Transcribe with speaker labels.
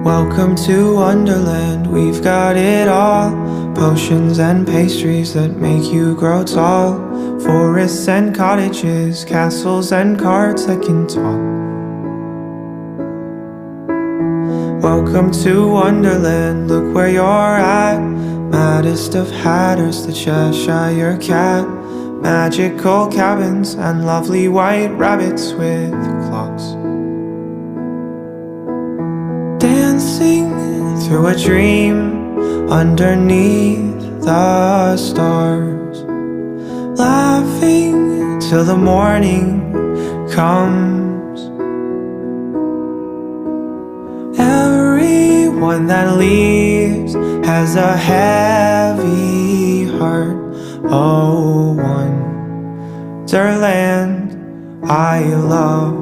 Speaker 1: Welcome to Wonderland, we've got it all. Potions and pastries that make you grow tall. Forests and cottages, castles and cards that can talk. Welcome to Wonderland, look where you're at. Maddest of hatters, the Cheshire Cat. Magical cabins and lovely white rabbits with clocks. Dancing through a dream underneath the stars. Laughing till the morning comes. Everyone that leaves has a heavy heart. Oh, Wonderland I love.